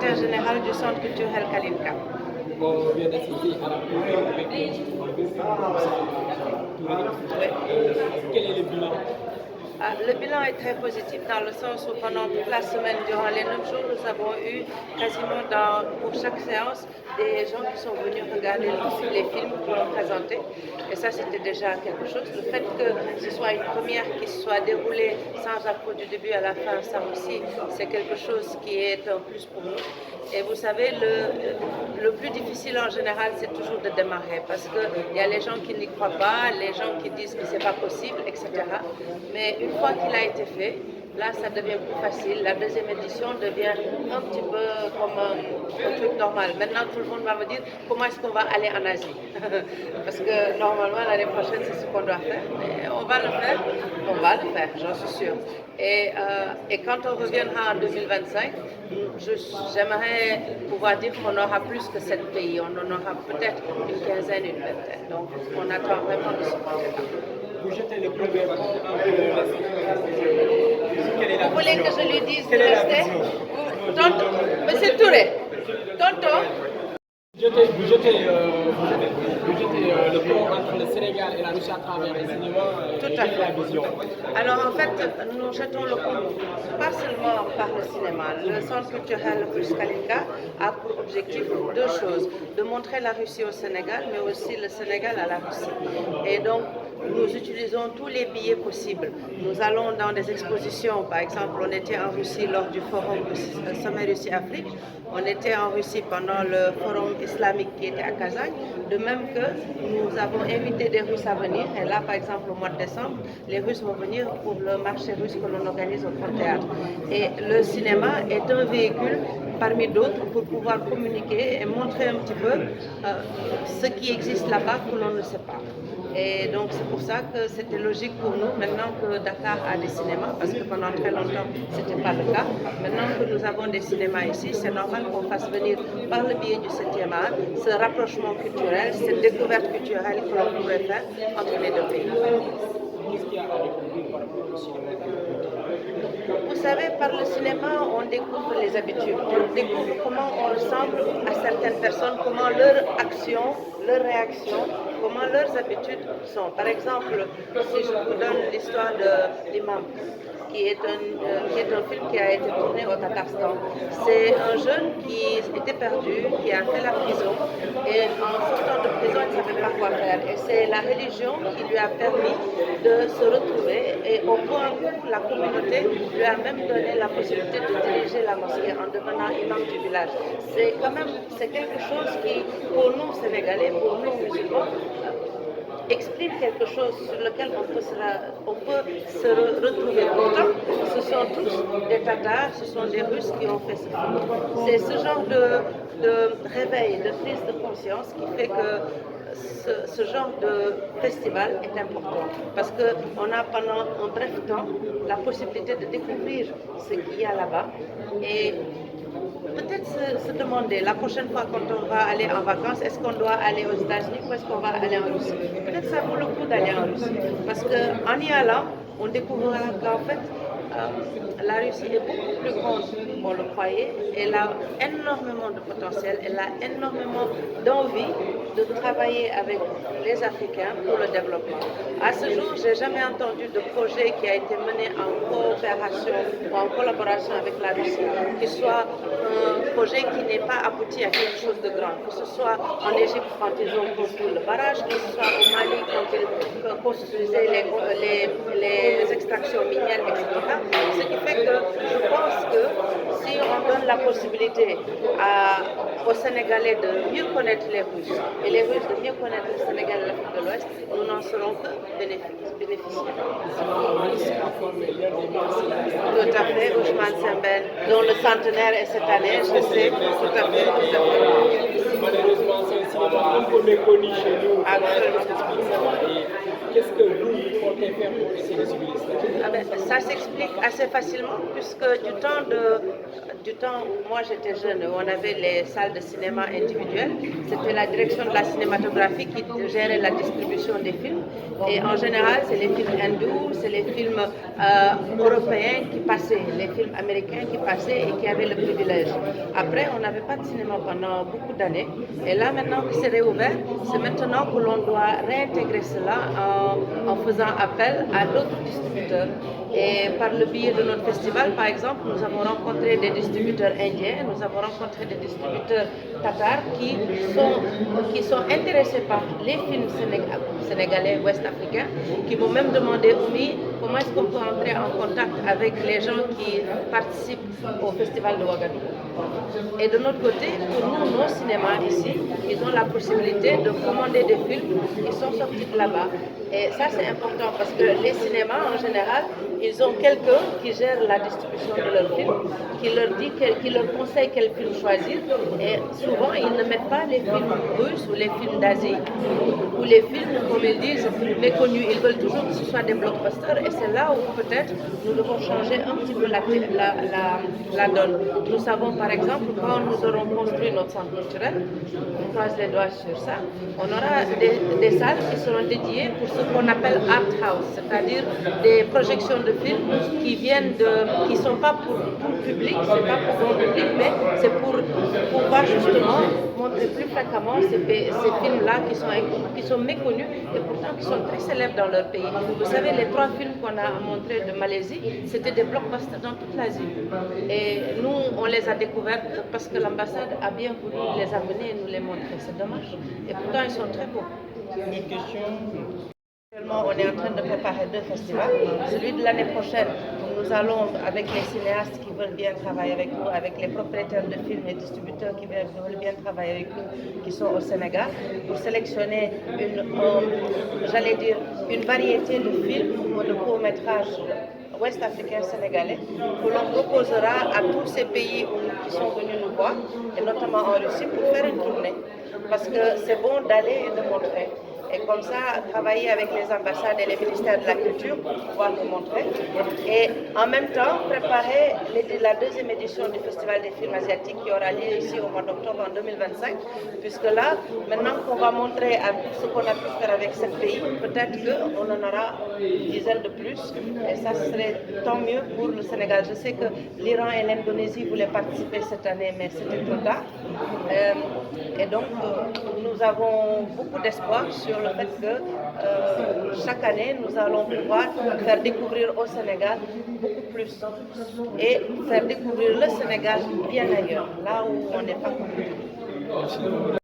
secrétaire général du Centre culturel Kalinka. On vient d'assister à la première avec le quel est le bilan? Le bilan est très positif dans le sens où pendant toute la semaine, durant les 9 jours, nous avons eu quasiment pour chaque séance des gens qui sont venus regarder les films qu'on a présentés. Et ça, c'était déjà quelque chose. Le fait que ce soit une première qui soit déroulée sans appro du début à la fin, ça aussi, c'est quelque chose qui est un plus pour nous. Et vous savez, le plus difficile en général, c'est toujours de démarrer parce qu'il y a les gens qui n'y croient pas, les gens qui disent que ce n'est pas possible, etc. Mais une fois qu'il a été fait, là, ça devient plus facile. La deuxième édition devient un petit peu comme un truc normal. Maintenant, tout le monde va me dire comment est-ce qu'on va aller en Asie. Parce que normalement, l'année prochaine, c'est ce qu'on doit faire. Mais on va le faire, j'en suis sûre. Et quand on reviendra en 2025, j'aimerais pouvoir dire qu'on aura plus que 7 pays. On en aura peut-être une quinzaine, une vingtaine. Donc, on attend vraiment de ce côté-là. Vous jetez le premier Vous voulez que je lui dise de rester? Tonton, Monsieur Touré, tonton. Vous jetez le pont entre le Sénégal et la Russie à travers les cinémas. Tout à fait. La vision. Alors en fait, nous jetons le pont pas seulement par le cinéma. Le Centre culturel Russe Kalinka a pour objectif deux choses. De montrer la Russie au Sénégal, mais aussi le Sénégal à la Russie. Et donc, nous utilisons tous les billets possibles. Nous allons dans des expositions. Par exemple, on était en Russie lors du forum Sommet Russie-Afrique. On était en Russie pendant le forum islamique qui était à Kazakh. De même que nous avons invité des Russes à venir. Et là, par exemple, au mois de décembre, les Russes vont venir pour le marché russe que l'on organise au Grand Théâtre. Et le cinéma est un véhicule parmi d'autres pour pouvoir communiquer et montrer un petit peu ce qui existe là-bas que l'on ne sait pas. Et donc c'est pour ça que c'était logique pour nous, maintenant que Dakar a des cinémas, parce que pendant très longtemps ce n'était pas le cas. Maintenant que nous avons des cinémas ici, c'est normal qu'on fasse venir par le biais du 7e art ce rapprochement culturel, cette découverte culturelle que l'on pourrait faire entre les deux pays. Vous savez, par le cinéma, on découvre les habitudes, on découvre comment on ressemble à certaines personnes, comment leurs actions, leurs réactions, comment leurs habitudes sont. Par exemple, si je vous donne l'histoire de l'imam, qui est un film qui a été tourné au Tatarstan. C'est un jeune qui était perdu, qui a fait la prison, et en sortant de prison, il ne savait pas quoi faire. Et c'est la religion qui lui a permis de se retrouver, et au point où la communauté lui a même donné la possibilité de diriger la mosquée en devenant imam du village. C'est quelque chose qui, pour nous Sénégalais, pour nous musulmans, exprime quelque chose sur lequel on peut se retrouver. Pourtant, ce sont tous des Tatars, ce sont des Russes qui ont fait ce film. C'est ce genre de réveil, de prise de conscience qui fait que ce genre de festival est important parce qu'on a pendant un bref temps la possibilité de découvrir ce qu'il y a là-bas et peut-être se demander la prochaine fois quand on va aller en vacances, est-ce qu'on doit aller aux États-Unis ou est-ce qu'on va aller en Russie? Peut-être ça vaut le coup d'aller en Russie parce qu'en y allant, on découvrira qu'en fait, la Russie est beaucoup plus grande qu'on le croyait. Elle a énormément de potentiel, elle a énormément d'envie de travailler avec les Africains pour le développement. À ce jour, je n'ai jamais entendu de projet qui a été mené en coopération ou en collaboration avec la Russie, qui soit un projet qui n'ait pas abouti à quelque chose de grand, que ce soit en Égypte quand ils ont construit le barrage, que ce soit au Mali quand ils construisaient les extractions minières, etc. Ce qui fait que je pense que si on donne la possibilité aux Sénégalais de mieux connaître les Russes et les Russes de mieux connaître le Sénégal et l'Afrique de l'Ouest, nous n'en serons que bénéficiaires. Tout à fait, Ousmane Sembène, dont le centenaire est cette année, je sais, tout à fait. Malheureusement, c'est un cinéma un peu méconnu chez nous. Absolument. Qu'est-ce que vous, comptez faire pour essayer de civiliser cela? Ah ben, ça s'explique assez facilement puisque moi j'étais jeune, on avait les salles de cinéma individuelles, c'était la direction de la cinématographie qui gérait la distribution des films et en général c'est les films hindous, c'est les films européens qui passaient, les films américains qui passaient et qui avaient le privilège. Après on n'avait pas de cinéma pendant beaucoup d'années et là maintenant que c'est réouvert, c'est maintenant que l'on doit réintégrer cela en faisant appel à d'autres distributeurs. Et par le biais de notre festival, par exemple, nous avons rencontré des distributeurs indiens, nous avons rencontré des distributeurs tatars qui sont intéressés par les films sénégalais, ouest-africains, qui m'ont même demandé, oui, comment est-ce qu'on peut entrer en contact avec les gens qui participent au festival de Ouagadougou. Et de notre côté, pour nous, nos cinémas ici, ils ont la possibilité de commander des films qui sont sortis de là-bas. Et ça, c'est important parce que les cinémas, en général, ils ont quelqu'un qui gère la distribution de leurs films, qui leur conseille quel film choisir. Et souvent, ils ne mettent pas les films russes ou les films d'Asie ou les films, comme ils disent, méconnus. Ils veulent toujours que ce soit des blockbusters. Et c'est là où peut-être nous devons changer un petit peu la donne. Nous savons, par exemple, quand nous aurons construit notre centre culturel, on croise les doigts sur ça, on aura des salles qui seront dédiées pour ce qu'on appelle art house, c'est-à-dire des projections de films qui ne sont pas pour le public, c'est pas pour le public, mais c'est pour pouvoir justement montrer plus fréquemment ces films-là qui sont méconnus et pourtant qui sont très célèbres dans leur pays. Vous savez, les 3 films qu'on a montrés de Malaisie, c'était des blockbusters dans toute l'Asie. Et nous, on les a découverts parce que l'ambassade a bien voulu les amener et nous les montrer. C'est dommage. Et pourtant, ils sont très beaux. Une question. Actuellement, on est en train de préparer 2 festivals. Celui de l'année prochaine, nous allons, avec les cinéastes qui veulent bien travailler avec nous, avec les propriétaires de films et distributeurs qui veulent bien travailler avec nous, qui sont au Sénégal, pour sélectionner une variété de films ou de courts-métrages ouest-africains sénégalais que l'on proposera à tous ces pays qui sont venus nous voir, et notamment en Russie, pour faire une tournée. Parce que c'est bon d'aller et de montrer. Et comme ça, travailler avec les ambassades et les ministères de la Culture pour pouvoir nous montrer. Et en même temps, préparer la 2e édition du Festival des films asiatiques qui aura lieu ici au mois d'octobre en 2025. Puisque là, maintenant qu'on va montrer à tout ce qu'on a pu faire avec 7 pays, peut-être qu'on en aura une dizaine de plus. Et ça serait tant mieux pour le Sénégal. Je sais que l'Iran et l'Indonésie voulaient participer cette année, mais c'était trop tard. Et donc, nous avons beaucoup d'espoir sur le fait que chaque année, nous allons pouvoir faire découvrir au Sénégal beaucoup plus et faire découvrir le Sénégal bien ailleurs, là où on n'est pas connu.